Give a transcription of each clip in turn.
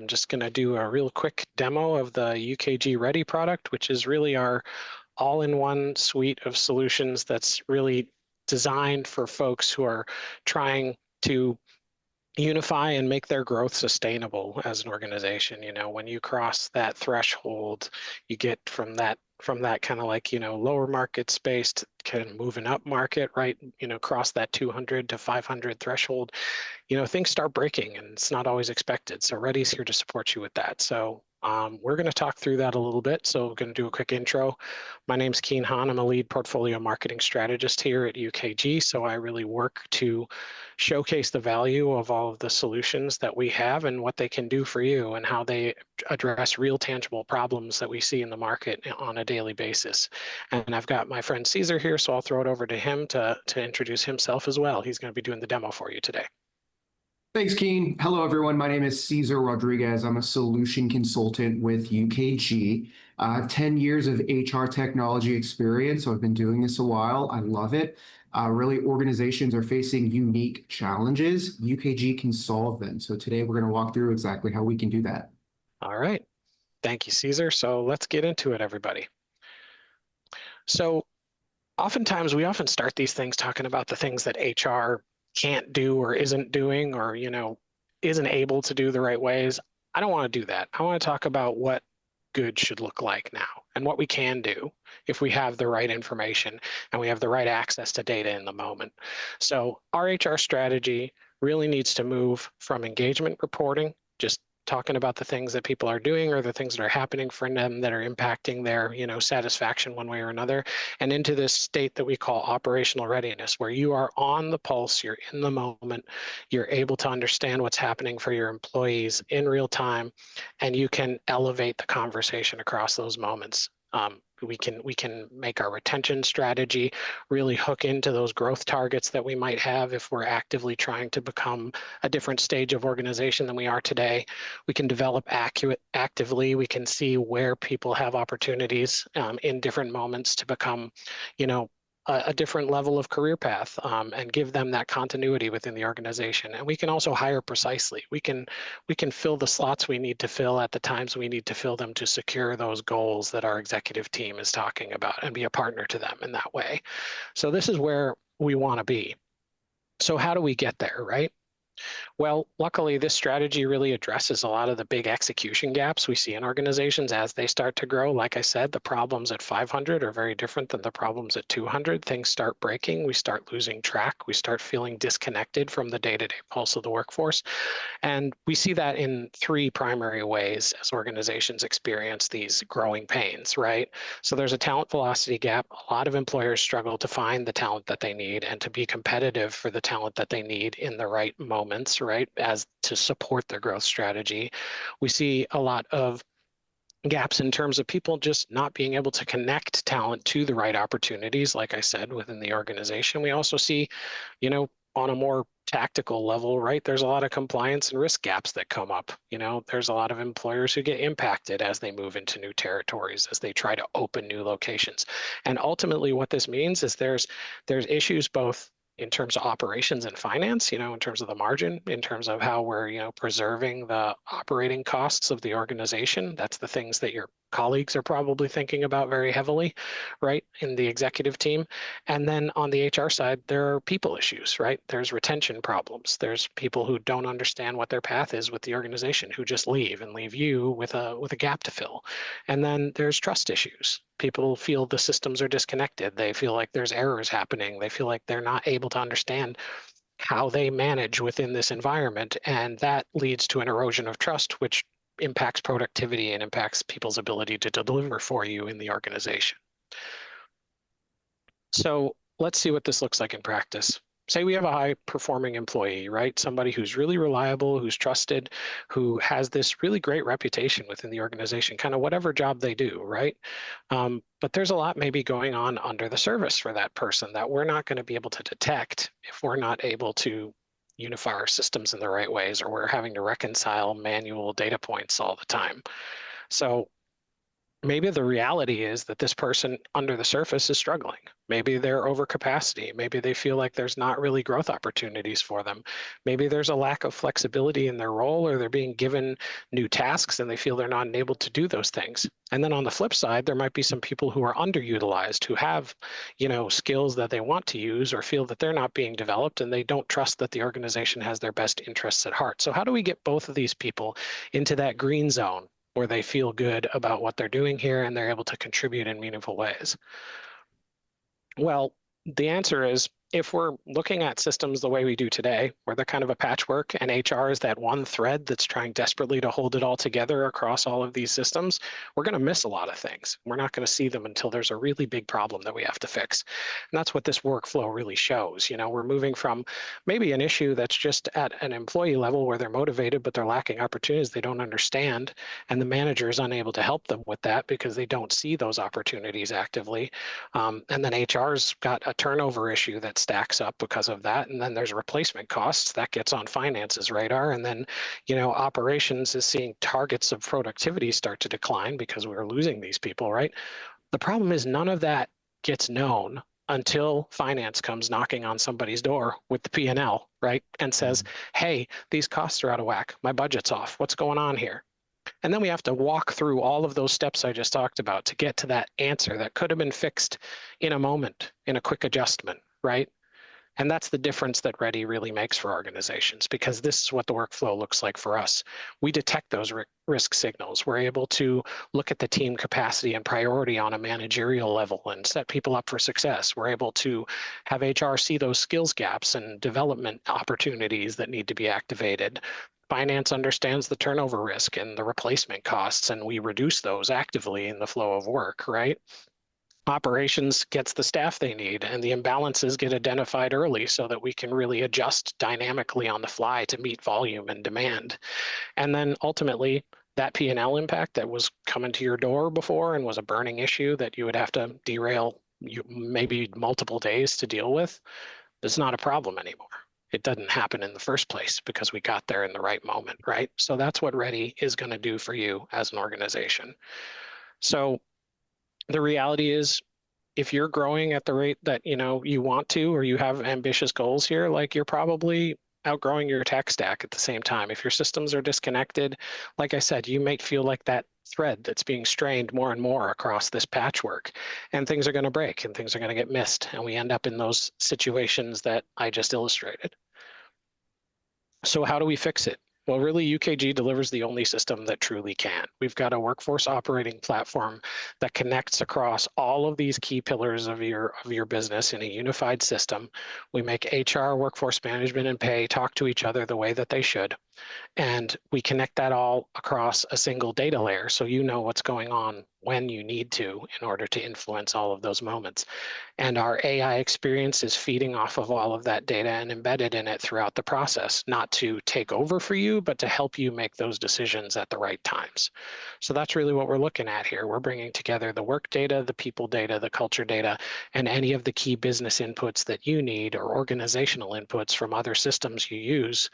I'm just going to do a real quick demo of the UKG Ready product, which is really our all-in-one suite of solutions that's really designed for folks who are trying to unify and make their growth sustainable as an organization. When you cross that threshold, you get from that kind of like, lower market space to kind of moving up market, right? Cross that 200 to 500 threshold, things start breaking and it's not always expected. So Ready's here to support you with that. So we're going to talk through that a little bit. So we're going to do a quick intro. My name's Keen Han. I'm a lead portfolio marketing strategist here at UKG. So I really work to showcase the value of all of the solutions that we have and what they can do for you and how they address real tangible problems that we see in the market on a daily basis. And I've got my friend Caesar here, so I'll throw it over to him to introduce himself as well. He's going to be doing the demo for you today. Thanks, Keen. Hello, everyone. My name is Cesar Rodriguez. I'm a solution consultant with UKG. I have 10 years of HR technology experience, so I've been doing this a while. I love it. Really, organizations are facing unique challenges. UKG can solve them. So today we're going to walk through exactly how we can do that. All right. Thank you, Caesar. So let's get into it, everybody. So oftentimes we often start these things talking about the things that HR can't do or isn't doing or, isn't able to do the right ways. I don't want to do that. I want to talk about what good should look like now and what we can do if we have the right information and we have the right access to data in the moment. So our HR strategy really needs to move from engagement reporting, just talking about the things that people are doing or the things that are happening for them that are impacting their satisfaction one way or another, and into this state that we call operational readiness, where you are on the pulse, you're in the moment, you're able to understand what's happening for your employees in real time, and you can elevate the conversation across those moments. We can make our retention strategy really hook into those growth targets that we might have if we're actively trying to become a different stage of organization than we are today. We can develop actively. We can see where people have opportunities in different moments to become, a different level of career path and give them that continuity within the organization. And we can also hire precisely. We can fill the slots we need to fill at the times we need to fill them to secure those goals that our executive team is talking about and be a partner to them in that way. So this is where we want to be. So how do we get there, right? Well, luckily, this strategy really addresses a lot of the big execution gaps we see in organizations as they start to grow. Like I said, the problems at 500 are very different than the problems at 200. Things start breaking. We start losing track. We start feeling disconnected from the day-to-day pulse of the workforce. And we see that in three primary ways as organizations experience these growing pains, right? So there's a talent velocity gap. A lot of employers struggle to find the talent that they need and to be competitive for the talent that they need in the right moments, right, as to support their growth strategy. We see a lot of gaps in terms of people just not being able to connect talent to the right opportunities, like I said, within the organization. We also see, on a more tactical level, right, there's a lot of compliance and risk gaps that come up. There's a lot of employers who get impacted as they move into new territories, as they try to open new locations. And ultimately what this means is there's issues both in terms of operations and finance, in terms of the margin, in terms of how we're, preserving the operating costs of the organization. That's the things that your colleagues are probably thinking about very heavily, right, in the executive team. And then on the HR side, there are people issues, right? There's retention problems. There's people who don't understand what their path is with the organization, who just leave and leave you with a gap to fill. And then there's trust issues. People feel the systems are disconnected. They feel like there's errors happening. They feel like they're not able to understand how they manage within this environment. And that leads to an erosion of trust, which impacts productivity and impacts people's ability to deliver for you in the organization. So let's see what this looks like in practice. Say we have a high-performing employee, right? Somebody who's really reliable, who's trusted, who has this really great reputation within the organization, kind of whatever job they do, right? But there's a lot maybe going on under the surface for that person that we're not going to be able to detect if we're not able to unify our systems in the right ways, or we're having to reconcile manual data points all the time. So Maybe the reality is that this person under the surface is struggling. Maybe they're over capacity. Maybe they feel like there's not really growth opportunities for them. Maybe there's a lack of flexibility in their role, or they're being given new tasks and they feel they're not able to do those things. And then on the flip side, there might be some people who are underutilized, who have, skills that they want to use or feel that they're not being developed and they don't trust that the organization has their best interests at heart. So how do we get both of these people into that green zone where they feel good about what they're doing here and they're able to contribute in meaningful ways? Well, the answer is, if we're looking at systems the way we do today, where they're kind of a patchwork and HR is that one thread that's trying desperately to hold it all together across all of these systems, we're going to miss a lot of things. We're not going to see them until there's a really big problem that we have to fix. And that's what this workflow really shows. We're moving from maybe an issue that's just at an employee level where they're motivated, but they're lacking opportunities they don't understand, and the manager is unable to help them with that because they don't see those opportunities actively. And then HR's got a turnover issue that stacks up because of that. And then there's replacement costs that gets on finance's radar. And then, operations is seeing targets of productivity start to decline because we're losing these people, right? The problem is none of that gets known until finance comes knocking on somebody's door with the P&L, right? And says, hey, these costs are out of whack. My budget's off. What's going on here? And then we have to walk through all of those steps I just talked about to get to that answer that could have been fixed in a moment, in a quick adjustment, right? And that's the difference that Ready really makes for organizations, because this is what the workflow looks like for us. We detect those risk signals. We're able to look at the team capacity and priority on a managerial level and set people up for success. We're able to have HR see those skills gaps and development opportunities that need to be activated. Finance understands the turnover risk and the replacement costs, and we reduce those actively in the flow of work, right? Operations gets the staff they need, and the imbalances get identified early so that we can really adjust dynamically on the fly to meet volume and demand. And then ultimately, that P&L impact that was coming to your door before and was a burning issue that you would have to derail you maybe multiple days to deal with, it's not a problem anymore. It doesn't happen in the first place because we got there in the right moment, right? So that's what Ready is going to do for you as an organization. So the reality is, if you're growing at the rate that you want to, or you have ambitious goals here, like, you're probably outgrowing your tech stack at the same time. If your systems are disconnected, like I said, you might feel like that thread that's being strained more and more across this patchwork, and things are going to break and things are going to get missed, and we end up in those situations that I just illustrated. So how do we fix it? Well, really, UKG delivers the only system that truly can. We've got a workforce operating platform that connects across all of these key pillars of your business in a unified system. We make HR, workforce management, and pay talk to each other the way that they should. And we connect that all across a single data layer, so you know what's going on when you need to in order to influence all of those moments. And our AI experience is feeding off of all of that data and embedded in it throughout the process, not to take over for you, but to help you make those decisions at the right times. So that's really what we're looking at here. We're bringing together the work data, the people data, the culture data, and any of the key business inputs that you need, or organizational inputs from other systems you use,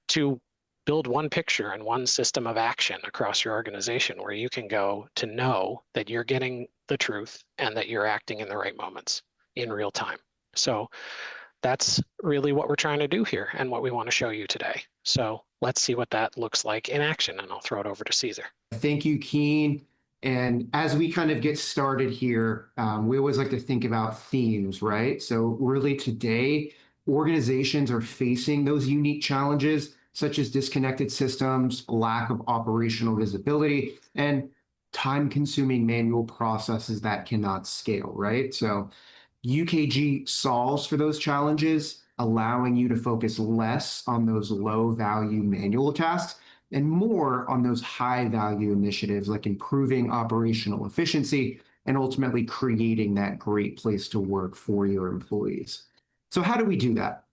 to build one picture and one system of action across your organization where you can go to know that you're getting the truth and that you're acting in the right moments in real time. So that's really what we're trying to do here and what we want to show you today. So let's see what that looks like in action, and I'll throw it over to Caesar. Thank you, Keen. And as we kind of get started here, we always like to think about themes, right? So really today, organizations are facing those unique challenges, such as disconnected systems, lack of operational visibility, and time-consuming manual processes that cannot scale, right? So UKG solves for those challenges, allowing you to focus less on those low-value manual tasks and more on those high-value initiatives like improving operational efficiency and ultimately creating that great place to work for your employees. So how do we do that?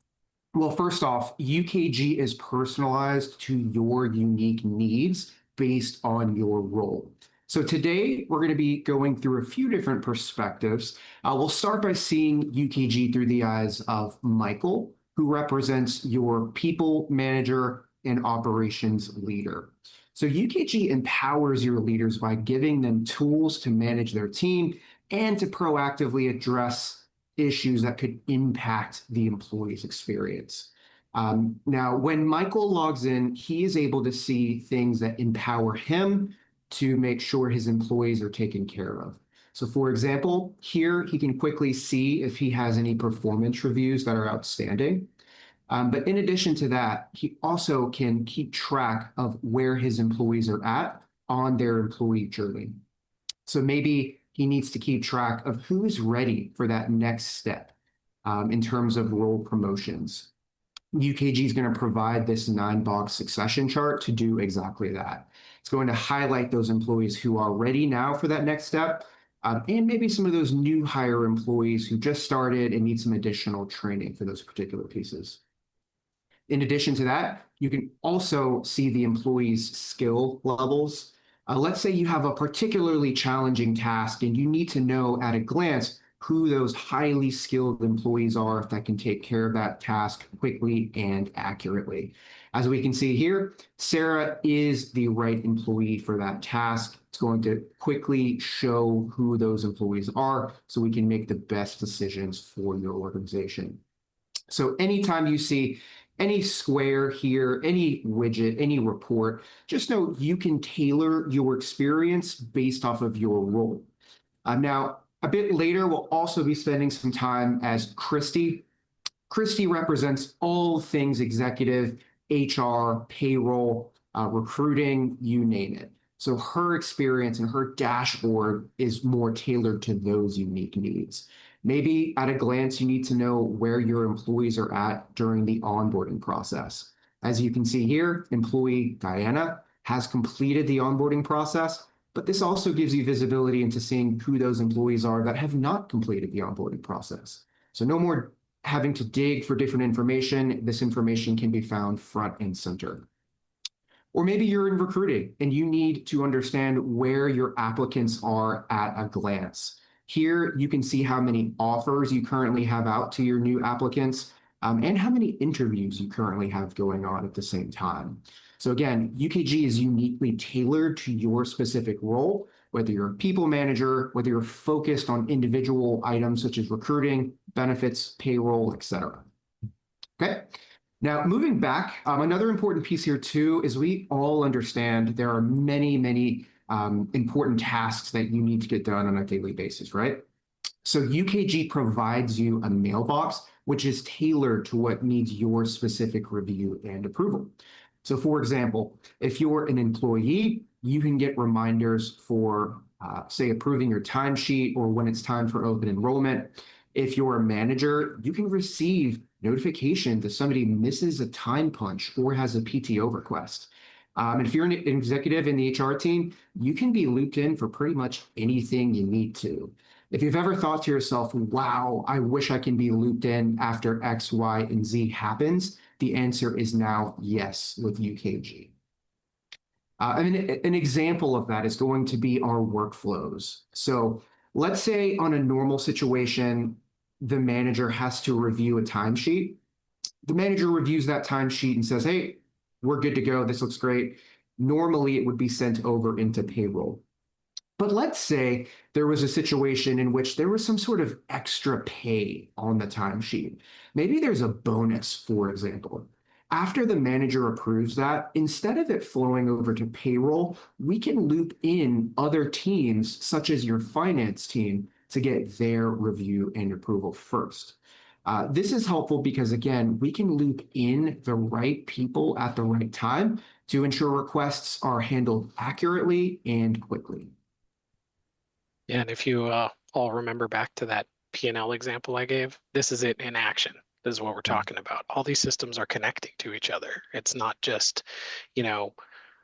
Well, first off, UKG is personalized to your unique needs based on your role. So today we're going to be going through a few different perspectives. We'll start by seeing UKG through the eyes of Michael, who represents your people manager and operations leader. So UKG empowers your leaders by giving them tools to manage their team and to proactively address issues that could impact the employee's experience. Now, when Michael logs in, he is able to see things that empower him to make sure his employees are taken care of. So for example, here he can quickly see if he has any performance reviews that are outstanding. But in addition to that, he also can keep track of where his employees are at on their employee journey. So maybe he needs to keep track of who is ready for that next step in terms of role promotions. UKG is going to provide this 9-box succession chart to do exactly that. It's going to highlight those employees who are ready now for that next step, and maybe some of those new hire employees who just started and need some additional training for those particular pieces. In addition to that, you can also see the employees' skill levels. Let's say you have a particularly challenging task and you need to know at a glance who those highly skilled employees are that can take care of that task quickly and accurately. As we can see here, Sarah is the right employee for that task. It's going to quickly show who those employees are so we can make the best decisions for your organization. So anytime you see any square here, any widget, any report, just know you can tailor your experience based off of your role. Now, a bit later, we'll also be spending some time as Christy. Christy represents all things executive, HR, payroll, recruiting, you name it. So her experience and her dashboard is more tailored to those unique needs. Maybe at a glance, you need to know where your employees are at during the onboarding process. As you can see here, employee Diana has completed the onboarding process, but this also gives you visibility into seeing who those employees are that have not completed the onboarding process. So no more having to dig for different information. This information can be found front and center. Or maybe you're in recruiting and you need to understand where your applicants are at a glance. Here, you can see how many offers you currently have out to your new applicants and how many interviews you currently have going on at the same time. So again, UKG is uniquely tailored to your specific role, whether you're a people manager, whether you're focused on individual items such as recruiting, benefits, payroll, etc. Okay. Now, moving back, another important piece here too is we all understand there are many important tasks that you need to get done on a daily basis, right? So UKG provides you a mailbox, which is tailored to what needs your specific review and approval. So for example, if you're an employee, you can get reminders for, say, approving your timesheet or when it's time for open enrollment. If you're a manager, you can receive notification that somebody misses a time punch or has a PTO request. And if you're an executive in the HR team, you can be looped in for pretty much anything you need to. If you've ever thought to yourself, wow, I wish I can be looped in after X, Y, and Z happens, the answer is now yes with UKG. An example of that is going to be our workflows. So let's say on a normal situation, the manager has to review a timesheet. The manager reviews that timesheet and says, hey, we're good to go. This looks great. Normally, it would be sent over into payroll. But let's say there was a situation in which there was some sort of extra pay on the timesheet. Maybe there's a bonus, for example. After the manager approves that, instead of it flowing over to payroll, we can loop in other teams, such as your finance team, to get their review and approval first. This is helpful because, again, we can loop in the right people at the right time to ensure requests are handled accurately and quickly. Yeah, and if you all remember back to that P&L example I gave, this is it in action. This is what we're talking about. All these systems are connecting to each other. It's not just,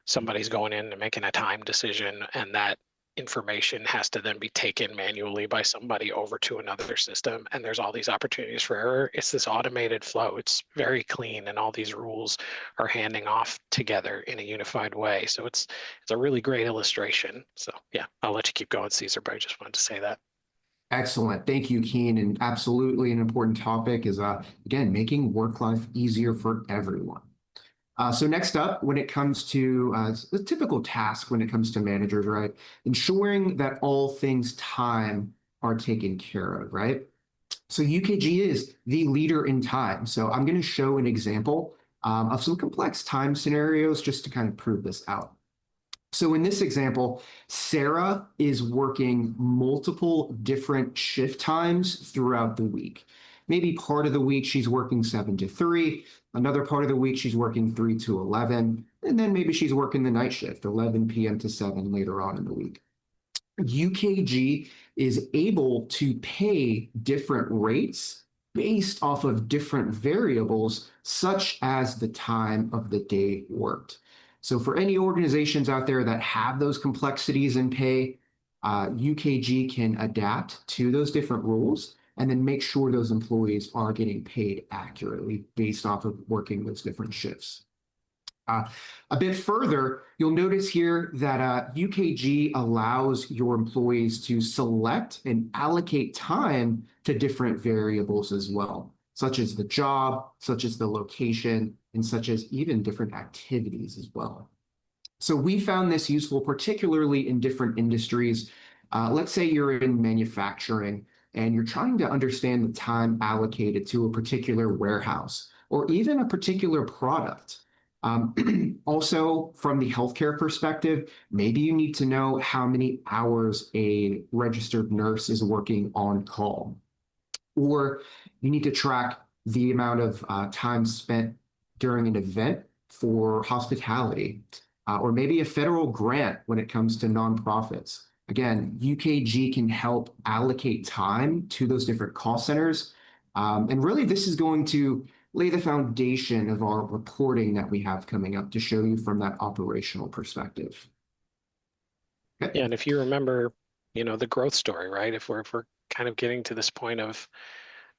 somebody's going in and making a time decision and that information has to then be taken manually by somebody over to another system. And there's all these opportunities for error. It's this automated flow. It's very clean and all these rules are handing off together in a unified way. So it's a really great illustration. So yeah, I'll let you keep going, Caesar, but I just wanted to say that. Excellent. Thank you, Keen. And absolutely an important topic is, again, making work life easier for everyone. So next up, when it comes to the typical task when it comes to managers, right? Ensuring that all things time are taken care of, right? So UKG is the leader in time. So I'm going to show an example of some complex time scenarios just to kind of prove this out. So in this example, Sarah is working multiple different shift times throughout the week. Maybe part of the week she's working 7 to 3, another part of the week she's working 3 to 11, and then maybe she's working the night shift, 11 p.m. to 7 later on in the week. UKG is able to pay different rates based off of different variables, such as the time of the day worked. So for any organizations out there that have those complexities in pay, UKG can adapt to those different rules and then make sure those employees are getting paid accurately based off of working those different shifts. A bit further, you'll notice here that UKG allows your employees to select and allocate time to different variables as well, such as the job, such as the location, and such as even different activities as well. So we found this useful, particularly in different industries. Let's say you're in manufacturing and you're trying to understand the time allocated to a particular warehouse or even a particular product. Also, from the healthcare perspective, maybe you need to know how many hours a registered nurse is working on call, or you need to track the amount of time spent during an event for hospitality, or maybe a federal grant when it comes to nonprofits. Again, UKG can help allocate time to those different cost centers. And really, this is going to lay the foundation of our reporting that we have coming up to show you from that operational perspective. Okay. Yeah, and if you remember, the growth story, right? If we're kind of getting to this point of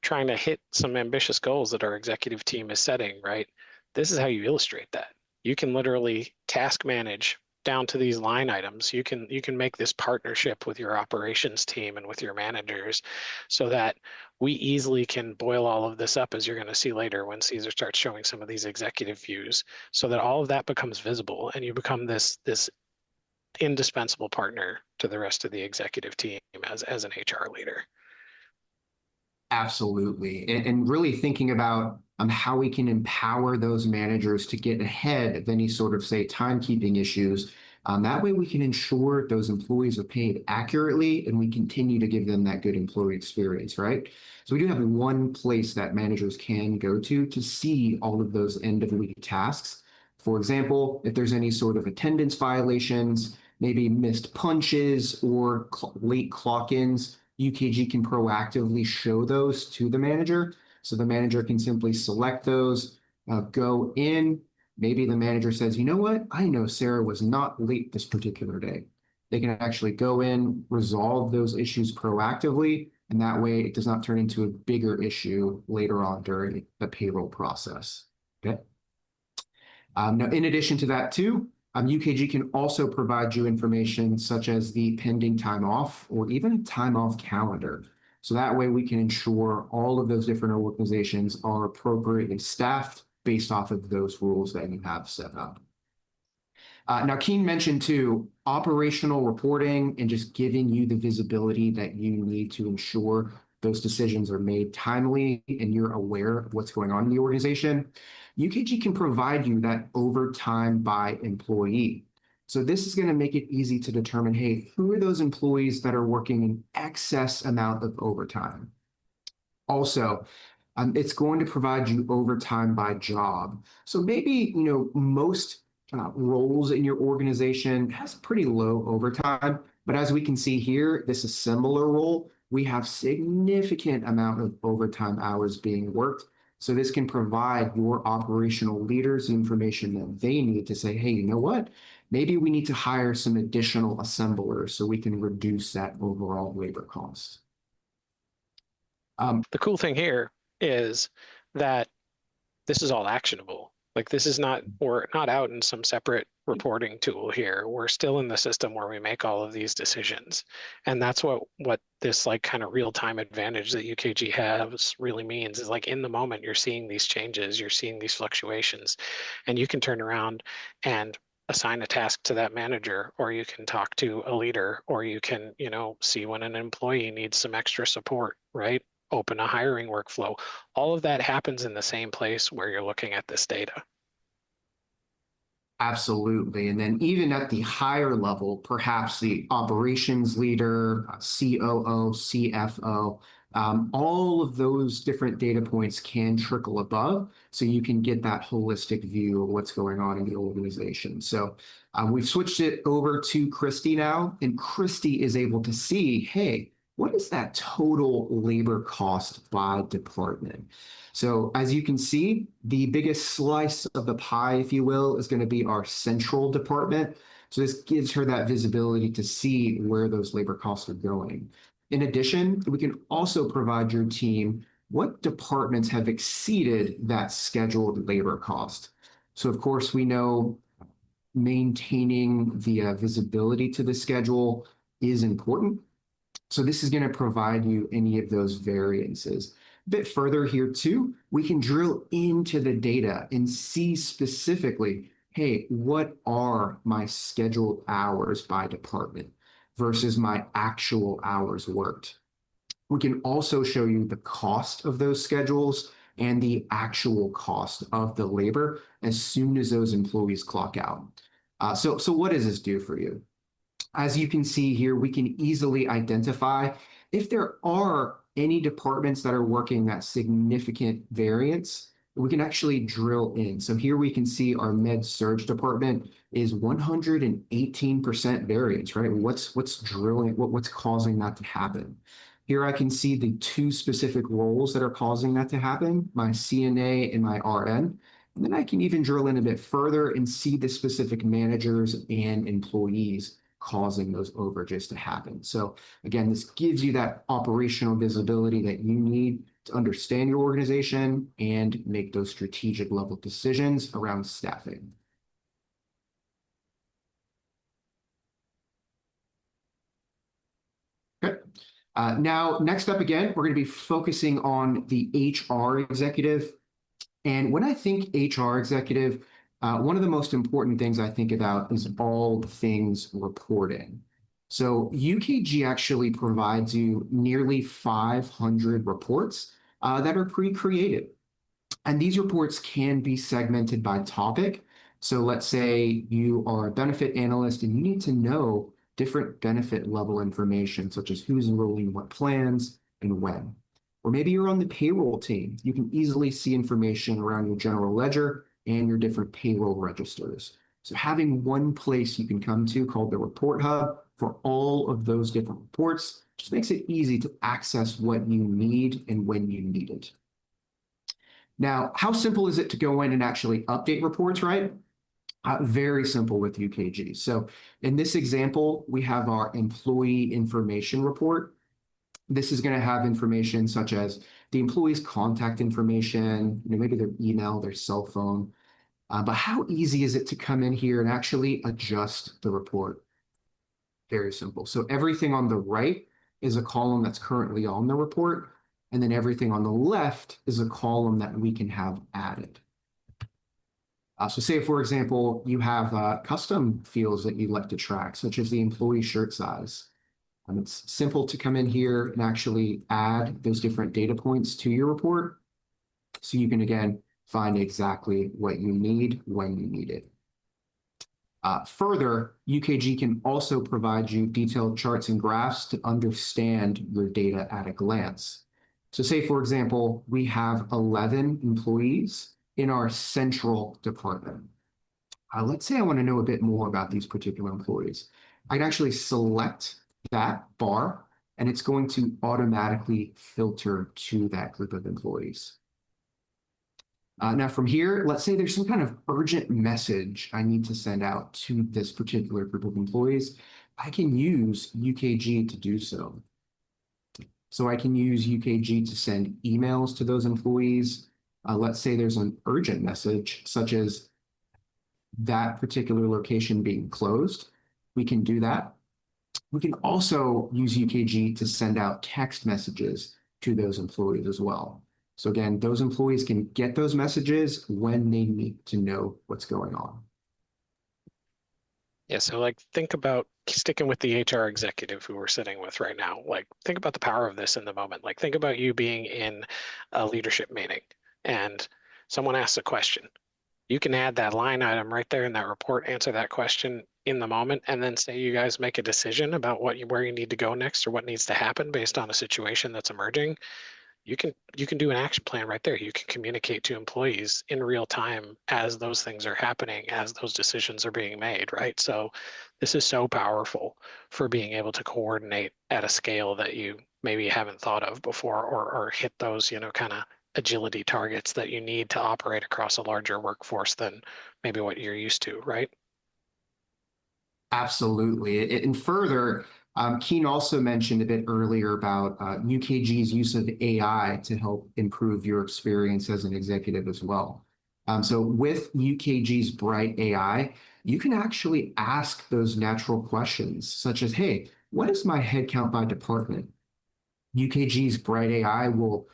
trying to hit some ambitious goals that our executive team is setting, right? This is how you illustrate that. You can literally task manage down to these line items. You can make this partnership with your operations team and with your managers so that we easily can boil all of this up, as you're going to see later when Caesar starts showing some of these executive views, so that all of that becomes visible and you become this indispensable partner to the rest of the executive team as an HR leader. Absolutely. And really thinking about how we can empower those managers to get ahead of any sort of, say, timekeeping issues. That way we can ensure those employees are paid accurately and we continue to give them that good employee experience, right? So we do have one place that managers can go to see all of those end of week tasks. For example, if there's any sort of attendance violations, maybe missed punches or late clock-ins, UKG can proactively show those to the manager. So the manager can simply select those, go in. Maybe the manager says, you know what? I know Sarah was not late this particular day. They can actually go in, resolve those issues proactively, and that way it does not turn into a bigger issue later on during the payroll process. Okay. Now, in addition to that too, UKG can also provide you information such as the pending time off or even a time off calendar. So that way we can ensure all of those different organizations are appropriately staffed based off of those rules that you have set up. Now, Keen mentioned too, operational reporting and just giving you the visibility that you need to ensure those decisions are made timely and you're aware of what's going on in the organization. UKG can provide you that overtime by employee. So this is going to make it easy to determine, hey, who are those employees that are working an excess amount of overtime? Also, it's going to provide you overtime by job. So maybe, most roles in your organization has pretty low overtime, but as we can see here, this is similar role, we have significant amount of overtime hours being worked. So this can provide your operational leaders the information that they need to say, hey, you know what? Maybe we need to hire some additional assemblers so we can reduce that overall labor cost. The cool thing here is that this is all actionable. Like, this is not, we're not out in some separate reporting tool here. We're still in the system where we make all of these decisions. And that's what this like kind of real-time advantage that UKG has really means is like in the moment you're seeing these changes, you're seeing these fluctuations, and you can turn around and assign a task to that manager, or you can talk to a leader, or you can, see when an employee needs some extra support, right? Open a hiring workflow. All of that happens in the same place where you're looking at this data. Absolutely. And then even at the higher level, perhaps the operations leader, COO, CFO, all of those different data points can trickle above so you can get that holistic view of what's going on in the organization. So we've switched it over to Christy now, and Christy is able to see, hey, what is that total labor cost by department? So as you can see, the biggest slice of the pie, if you will, is going to be our central department. So this gives her that visibility to see where those labor costs are going. In addition, we can also provide your team what departments have exceeded that scheduled labor cost. So of course, we know maintaining the visibility to the schedule is important. So this is going to provide you any of those variances. A bit further here too, we can drill into the data and see specifically, hey, what are my scheduled hours by department versus my actual hours worked? We can also show you the cost of those schedules and the actual cost of the labor as soon as those employees clock out. So what does this do for you? As you can see here, we can easily identify if there are any departments that are working that significant variance. We can actually drill in. So here we can see our med surge department is 118% variance, right? What's causing that to happen? Here I can see the two specific roles that are causing that to happen, my CNA and my RN. And then I can even drill in a bit further and see the specific managers and employees causing those overages to happen. So again, this gives you that operational visibility that you need to understand your organization and make those strategic level decisions around staffing. Okay. Now, next up again, we're going to be focusing on the HR executive. And when I think HR executive, one of the most important things I think about is all things reporting. So UKG actually provides you nearly 500 reports that are pre-created. And these reports can be segmented by topic. So let's say you are a benefit analyst and you need to know different benefit level information, such as who's enrolling in what plans and when. Or maybe you're on the payroll team. You can easily see information around your general ledger and your different payroll registers. So having one place you can come to called the Report Hub for all of those different reports just makes it easy to access what you need and when you need it. Now, how simple is it to go in and actually update reports, right? Very simple with UKG. So in this example, we have our employee information report. This is going to have information such as the employee's contact information, maybe their email, their cell phone. But how easy is it to come in here and actually adjust the report? Very simple. So everything on the right is a column that's currently on the report, and then everything on the left is a column that we can have added. So say, for example, you have custom fields that you'd like to track, such as the employee shirt size. It's simple to come in here and actually add those different data points to your report. So you can, again, find exactly what you need when you need it. Further, UKG can also provide you detailed charts and graphs to understand your data at a glance. So say, for example, we have 11 employees in our central department. Let's say I want to know a bit more about these particular employees. I can actually select that bar, and it's going to automatically filter to that group of employees. Now from here, let's say there's some kind of urgent message I need to send out to this particular group of employees. I can use UKG to do so. So I can use UKG to send emails to those employees. Let's say there's an urgent message, such as, that particular location being closed, we can do that. We can also use UKG to send out text messages to those employees as well. So again, those employees can get those messages when they need to know what's going on. Yeah, so like think about sticking with the HR executive who we're sitting with right now. Like think about the power of this in the moment. Like think about you being in a leadership meeting and someone asks a question. You can add that line item right there in that report, answer that question in the moment, and then say you guys make a decision about where you need to go next or what needs to happen based on a situation that's emerging. You can do an action plan right there. You can communicate to employees in real time as those things are happening, as those decisions are being made, right? So this is so powerful for being able to coordinate at a scale that you maybe haven't thought of before, or hit those, kind of agility targets that you need to operate across a larger workforce than maybe what you're used to, right? Absolutely. And further, Keen also mentioned a bit earlier about UKG's use of AI to help improve your experience as an executive as well. So with UKG's Bright AI, you can actually ask those natural questions, such as, hey, what is my headcount by department? UKG's Bright AI will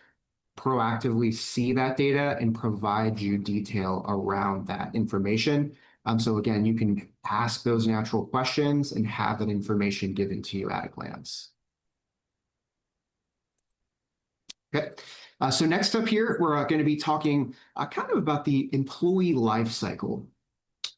proactively see that data and provide you detail around that information. So again, you can ask those natural questions and have that information given to you at a glance. Okay. So next up here, we're going to be talking kind of about the employee life cycle.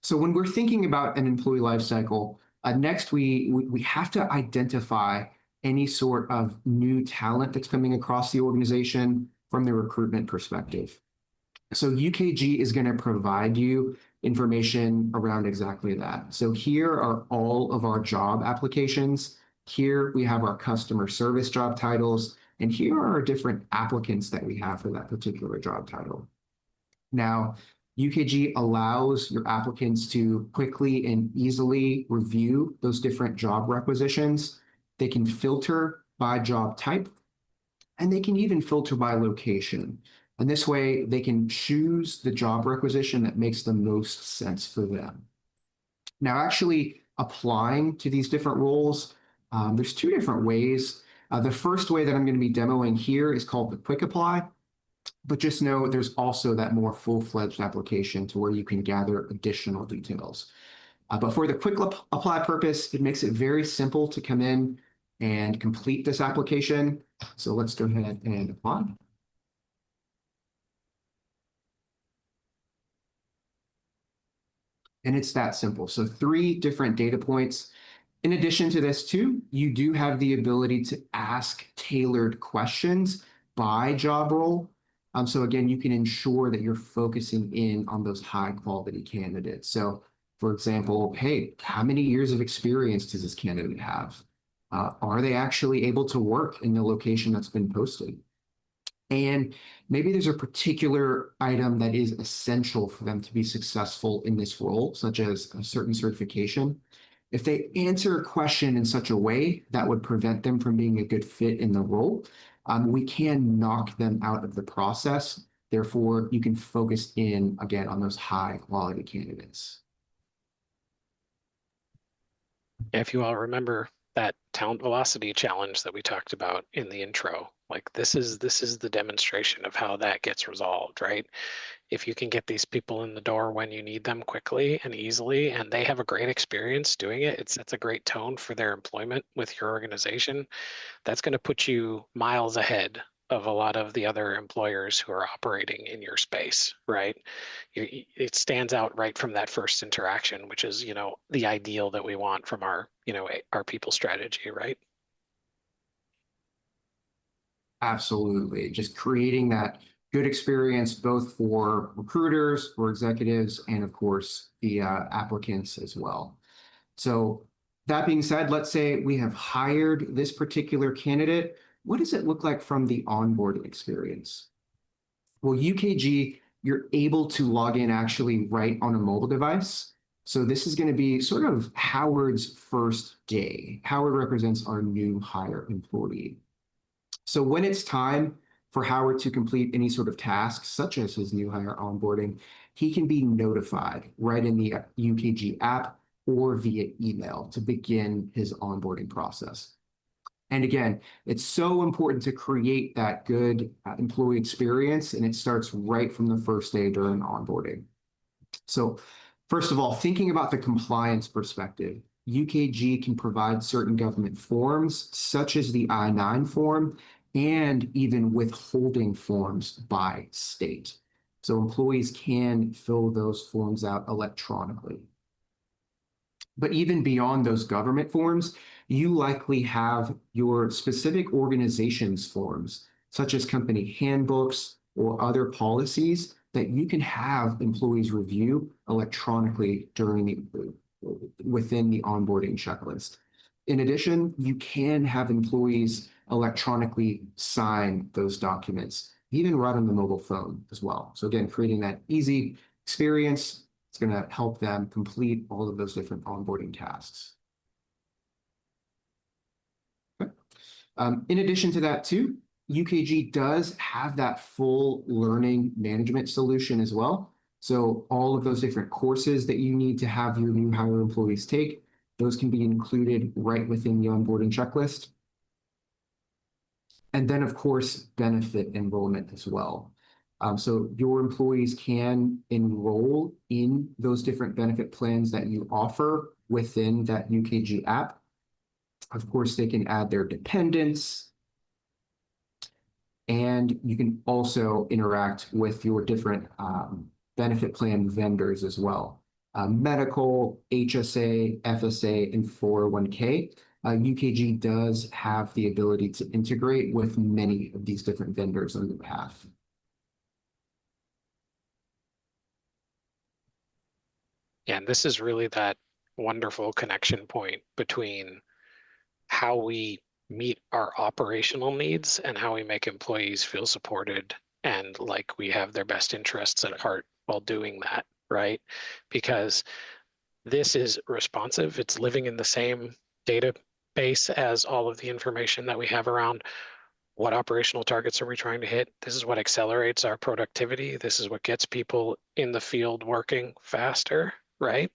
So when we're thinking about an employee life cycle, next we have to identify any sort of new talent that's coming across the organization from the recruitment perspective. So UKG is going to provide you information around exactly that. So here are all of our job applications. Here we have our customer service job titles, and here are our different applicants that we have for that particular job title. Now, UKG allows your applicants to quickly and easily review those different job requisitions. They can filter by job type, and they can even filter by location. And this way, they can choose the job requisition that makes the most sense for them. Now, actually applying to these different roles, there's two different ways. The first way that I'm going to be demoing here is called the Quick Apply. But just know there's also that more full-fledged application to where you can gather additional details. But for the quick apply purpose, it makes it very simple to come in and complete this application. So let's go ahead and apply. And it's that simple. So 3 different data points. In addition to this too, you do have the ability to ask tailored questions by job role. So again, you can ensure that you're focusing in on those high quality candidates. So for example, hey, how many years of experience does this candidate have? Are they actually able to work in the location that's been posted? And maybe there's a particular item that is essential for them to be successful in this role, such as a certain certification. If they answer a question in such a way that would prevent them from being a good fit in the role, we can knock them out of the process. Therefore, you can focus in again on those high quality candidates. If you all remember that talent velocity challenge that we talked about in the intro, like this is the demonstration of how that gets resolved, right? If you can get these people in the door when you need them quickly and easily, and they have a great experience doing it, it sets a great tone for their employment with your organization. That's going to put you miles ahead of a lot of the other employers who are operating in your space, right? It stands out right from that first interaction, which is, the ideal that we want from our people strategy, right? Absolutely. Just creating that good experience both for recruiters, for executives, and of course, the applicants as well. So that being said, let's say we have hired this particular candidate. What does it look like from the onboarding experience? Well, UKG, you're able to log in actually right on a mobile device. So this is going to be sort of Howard's first day. Howard represents our new hire employee. So when it's time for Howard to complete any sort of tasks, such as his new hire onboarding, he can be notified right in the UKG app or via email to begin his onboarding process. And again, it's so important to create that good employee experience, and it starts right from the first day during onboarding. So first of all, thinking about the compliance perspective, UKG can provide certain government forms, such as the I-9 form, and even withholding forms by state. So employees can fill those forms out electronically. But even beyond those government forms, you likely have your specific organization's forms, such as company handbooks or other policies that you can have employees review electronically within the onboarding checklist. In addition, you can have employees electronically sign those documents, even right on the mobile phone as well. So again, creating that easy experience, it's going to help them complete all of those different onboarding tasks. Okay. In addition to that too, UKG does have that full learning management solution as well. So all of those different courses that you need to have your new hire employees take, those can be included right within the onboarding checklist. And then, of course, benefit enrollment as well. So your employees can enroll in those different benefit plans that you offer within that UKG app. Of course, they can add their dependents, and you can also interact with your different benefit plan vendors as well. Medical, HSA, FSA, and 401k. UKG does have the ability to integrate with many of these different vendors on your behalf. Yeah, and this is really that wonderful connection point between how we meet our operational needs and how we make employees feel supported and like we have their best interests at heart while doing that, right? Because this is responsive. It's living in the same database as all of the information that we have around what operational targets are we trying to hit. This is what accelerates our productivity. This is what gets people in the field working faster, right?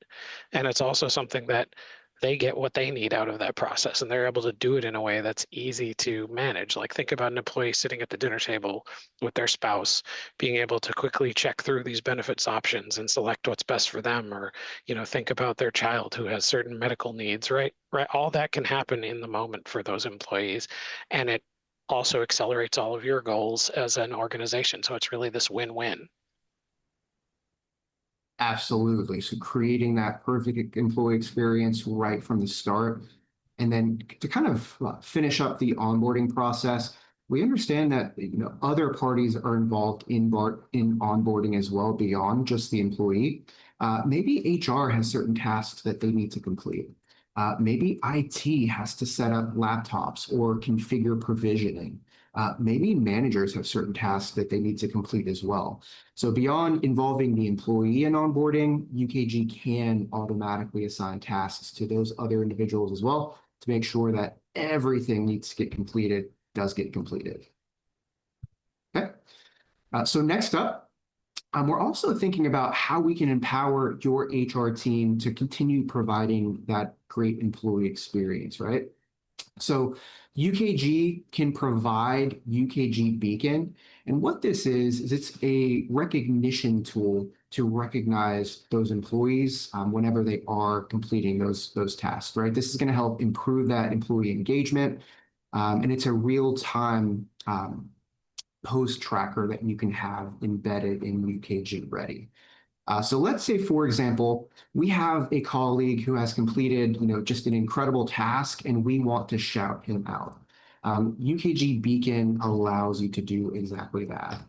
And it's also something that they get what they need out of that process, and they're able to do it in a way that's easy to manage. Like, think about an employee sitting at the dinner table with their spouse, being able to quickly check through these benefits options and select what's best for them, or think about their child who has certain medical needs, right? All that can happen in the moment for those employees, and it also accelerates all of your goals as an organization. So it's really this win-win. Absolutely. So creating that perfect employee experience right from the start. And then to kind of finish up the onboarding process, we understand that other parties are involved in onboarding as well beyond just the employee. Maybe HR has certain tasks that they need to complete. Maybe IT has to set up laptops or configure provisioning. Maybe managers have certain tasks that they need to complete as well. So beyond involving the employee in onboarding, UKG can automatically assign tasks to those other individuals as well to make sure that everything needs to get completed does get completed. Okay. So next up, we're also thinking about how we can empower your HR team to continue providing that great employee experience, right? So UKG can provide UKG Beacon. And what this is it's a recognition tool to recognize those employees whenever they are completing those tasks, right? This is going to help improve that employee engagement. And it's a real-time post tracker that you can have embedded in UKG Ready. So let's say, for example, we have a colleague who has completed, just an incredible task, and we want to shout him out. UKG Beacon allows you to do exactly that.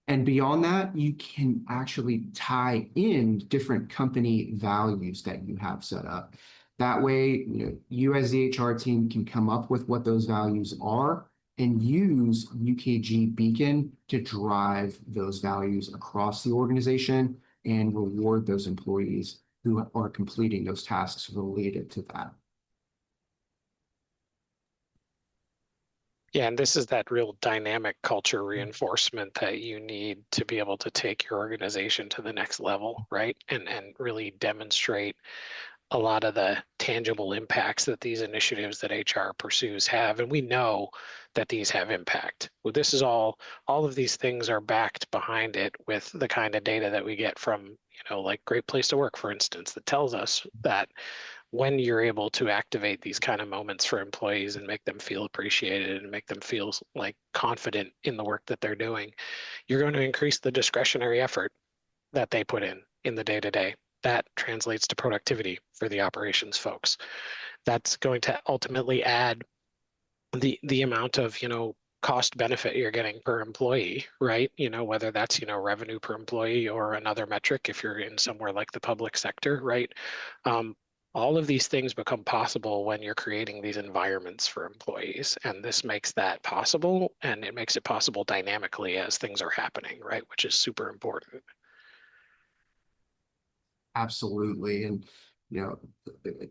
And beyond that, you can actually tie in different company values that you have set up. That way, you as the HR team can come up with what those values are and use UKG Beacon to drive those values across the organization and reward those employees who are completing those tasks related to that. Yeah, and this is that real dynamic culture reinforcement that you need to be able to take your organization to the next level, right? And really demonstrate a lot of the tangible impacts that these initiatives that HR pursues have. And we know that these have impact. Well, this is all of these things are backed behind it with the kind of data that we get from, like Great Place to Work, for instance, that tells us that when you're able to activate these kind of moments for employees and make them feel appreciated and make them feel like confident in the work that they're doing, you're going to increase the discretionary effort that they put in the day to day. That translates to productivity for the operations folks. That's going to ultimately add the amount of cost benefit you're getting per employee, right? Whether that's revenue per employee or another metric if you're in somewhere like the public sector, right? um, all of these things become possible when you're creating these environments for employees, and this makes that possible, and it makes it possible dynamically as things are happening, right? Which is super important. Absolutely. And, you know,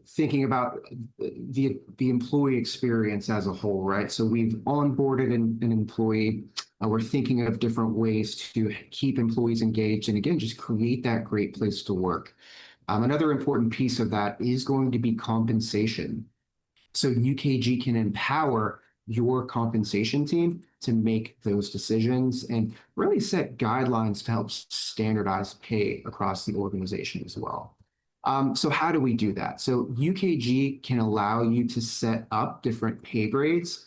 thinking about the employee experience as a whole, right? So we've onboarded an employee. We're thinking of different ways to keep employees engaged and again, just create that great place to work. Another important piece of that is going to be compensation. So UKG can empower your compensation team to make those decisions and really set guidelines to help standardize pay across the organization as well. So how do we do that? So UKG can allow you to set up different pay grades.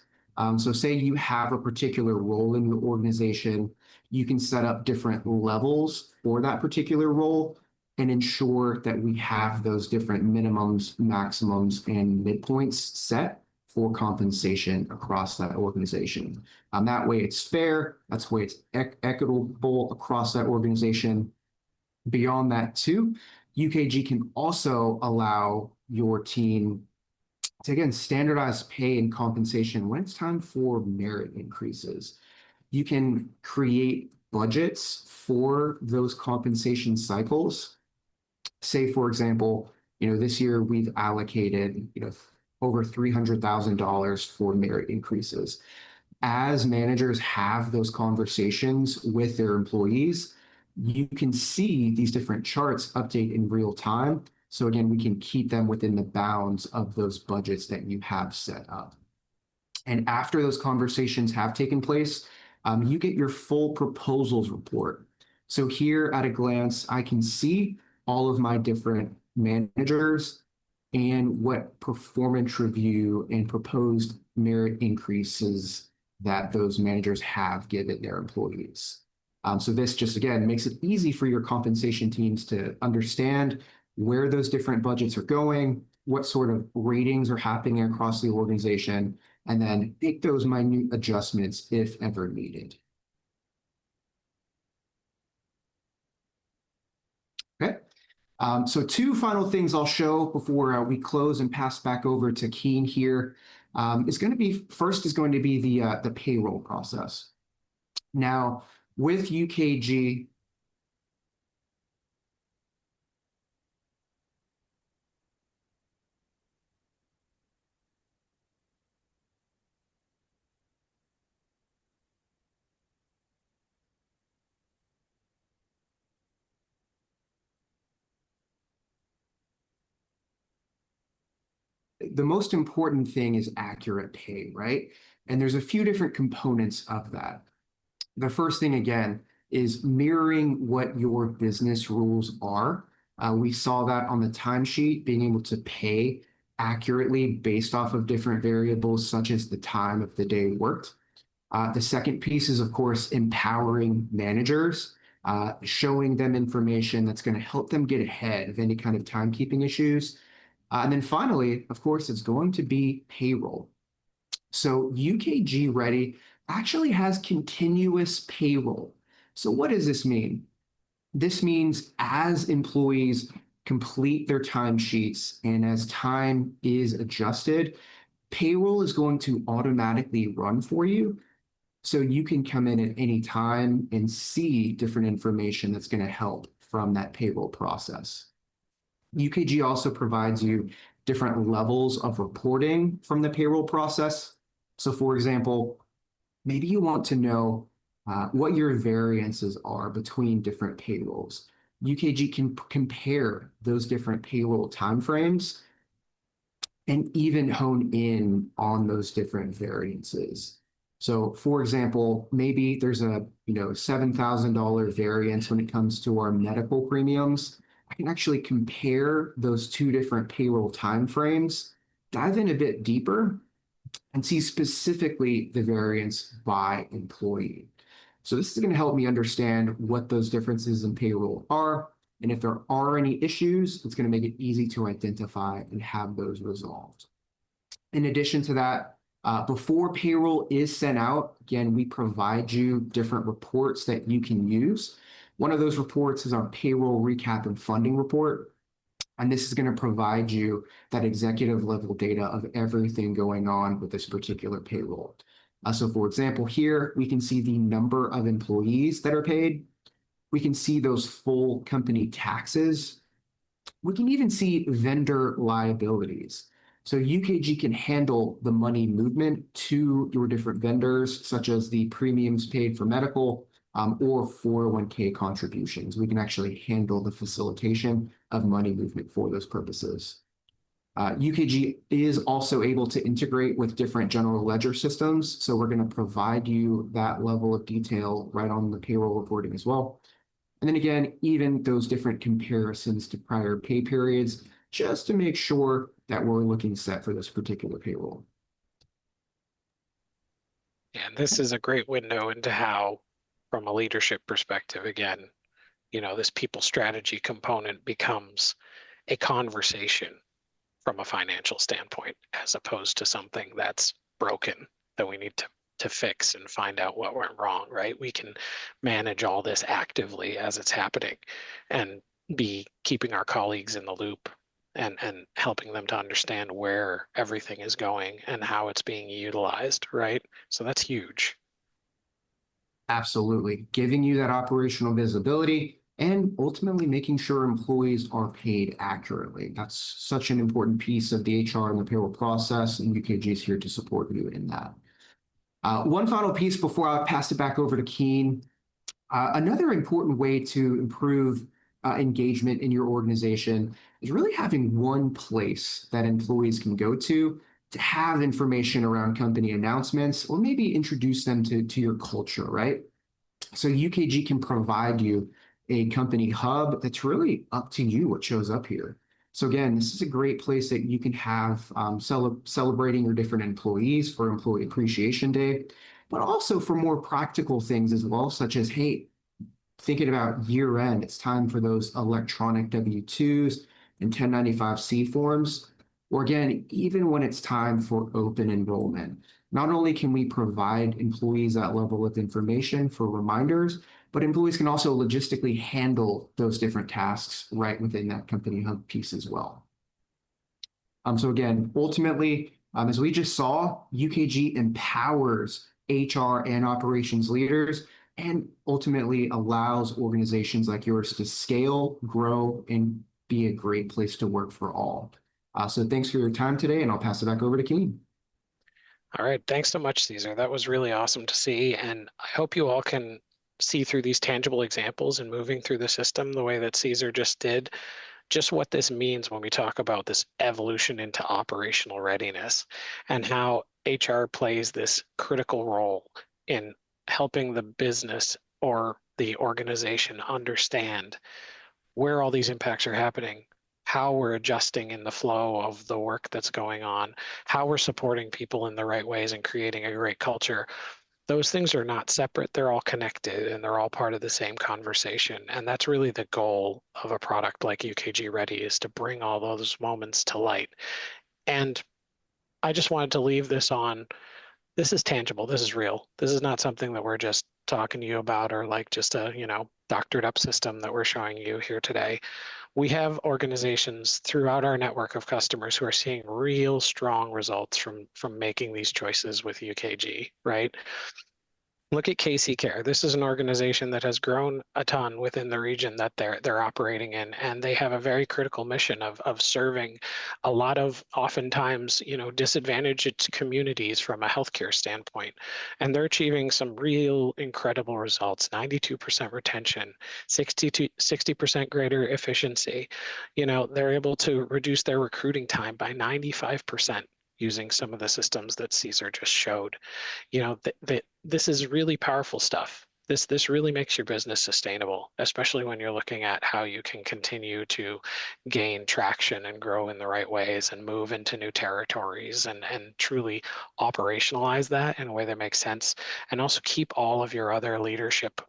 So say you have a particular role in the organization, you can set up different levels for that particular role and ensure that we have those different minimums, maximums, and midpoints set for compensation across that organization. That way it's fair, that's way it's equitable across that organization. Beyond that too, UKG can also allow your team to again standardize pay and compensation when it's time for merit increases. You can create budgets for those compensation cycles. Say, for example, this year we've allocated, over $300,000 for merit increases. As managers have those conversations with their employees, you can see these different charts update in real time. So again, we can keep them within the bounds of those budgets that you have set up. And after those conversations have taken place, you get your full proposals report. So here at a glance, I can see all of my different managers and what performance review and proposed merit increases that those managers have given their employees. So this just, again, makes it easy for your compensation teams to understand where those different budgets are going, what sort of ratings are happening across the organization, and then make those minute adjustments if ever needed. Okay. So two final things I'll show before we close and pass back over to Keen here. First is going to be the payroll process. Now, with UKG, the most important thing is accurate pay, right? And there's a few different components of that. The first thing, again, is mirroring what your business rules are. We saw that on the timesheet, being able to pay accurately based off of different variables, such as the time of the day worked. The second piece is, of course, empowering managers, showing them information that's going to help them get ahead of any kind of timekeeping issues. And then finally, of course, it's going to be payroll. So UKG Ready actually has continuous payroll. So what does this mean? This means as employees complete their timesheets and as time is adjusted, payroll is going to automatically run for you. So you can come in at any time and see different information that's going to help from that payroll process. UKG also provides you different levels of reporting from the payroll process. So for example, maybe you want to know what your variances are between different payrolls. UKG can compare those different payroll timeframes and even hone in on those different variances. So for example, maybe there's a $7,000 variance when it comes to our medical premiums. I can actually compare those two different payroll timeframes, dive in a bit deeper, and see specifically the variance by employee. So this is going to help me understand what those differences in payroll are. And if there are any issues, it's going to make it easy to identify and have those resolved. In addition to that, before payroll is sent out, again, we provide you different reports that you can use. One of those reports is our payroll recap and funding report. And this is going to provide you that executive level data of everything going on with this particular payroll. So for example, here we can see the number of employees that are paid. We can see those full company taxes. We can even see vendor liabilities. So UKG can handle the money movement to your different vendors, such as the premiums paid for medical or 401k contributions. We can actually handle the facilitation of money movement for those purposes. UKG is also able to integrate with different general ledger systems. So we're going to provide you that level of detail right on the payroll reporting as well. And then again, even those different comparisons to prior pay periods, just to make sure that we're looking set for this particular payroll. And this is a great window into how, from a leadership perspective, again, this people strategy component becomes a conversation from a financial standpoint, as opposed to something that's broken that we need to fix and find out what went wrong, right? We can manage all this actively as it's happening and be keeping our colleagues in the loop and helping them to understand where everything is going and how it's being utilized, right? So that's huge. Absolutely. Giving you that operational visibility and ultimately making sure employees are paid accurately. That's such an important piece of the HR and the payroll process, and UKG is here to support you in that. One final piece before I pass it back over to Keen. Another important way to improve engagement in your organization is really having one place that employees can go to have information around company announcements or maybe introduce them to your culture, right? So UKG can provide you a company hub that's really up to you what shows up here. So again, this is a great place that you can have celebrating your different employees for Employee Appreciation Day, but also for more practical things as well, such as, hey, thinking about year end, it's time for those electronic W-2s and 1095-C forms. Or again, even when it's time for open enrollment, not only can we provide employees that level of information for reminders, but employees can also logistically handle those different tasks right within that company hub piece as well. So again, ultimately, as we just saw, UKG empowers HR and operations leaders and ultimately allows organizations like yours to scale, grow, and be a great place to work for all. So thanks for your time today, and I'll pass it back over to Keen. All right. Thanks so much, Caesar. That was really awesome to see. And I hope you all can see through these tangible examples and moving through the system the way that Caesar just did, just what this means when we talk about this evolution into operational readiness and how HR plays this critical role in helping the business or the organization understand where all these impacts are happening, how we're adjusting in the flow of the work that's going on, how we're supporting people in the right ways and creating a great culture. Those things are not separate. They're all connected and they're all part of the same conversation. And that's really the goal of a product like UKG Ready, is to bring all those moments to light. And I just wanted to leave this on, this is tangible. This is real. This is not something that we're just talking to you about or like just a, doctored up system that we're showing you here today. We have organizations throughout our network of customers who are seeing real strong results from making these choices with UKG, right? Look at KC Care. This is an organization that has grown a ton within the region that they're operating in, and they have a very critical mission of serving a lot of oftentimes, disadvantaged communities from a healthcare standpoint. And they're achieving some real incredible results: 92% retention, 60% greater efficiency. They're able to reduce their recruiting time by 95% using some of the systems that Caesar just showed. This is really powerful stuff. This really makes your business sustainable, especially when you're looking at how you can continue to gain traction and grow in the right ways and move into new territories and truly operationalize that in a way that makes sense, and also keep all of your other leadership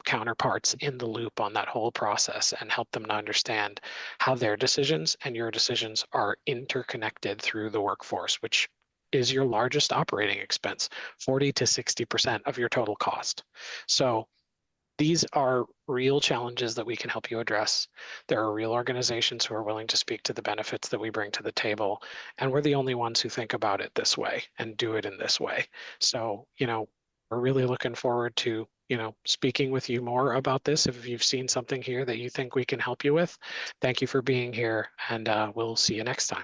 counterparts in the loop on that whole process and help them to understand how their decisions and your decisions are interconnected through the workforce, which is your largest operating expense, 40 to 60% of your total cost. So these are real challenges that we can help you address. There are real organizations who are willing to speak to the benefits that we bring to the table, and we're the only ones who think about it this way and do it in this way. So, we're really looking forward to, speaking with you more about this. If you've seen something here that you think we can help you with, thank you for being here, and we'll see you next time.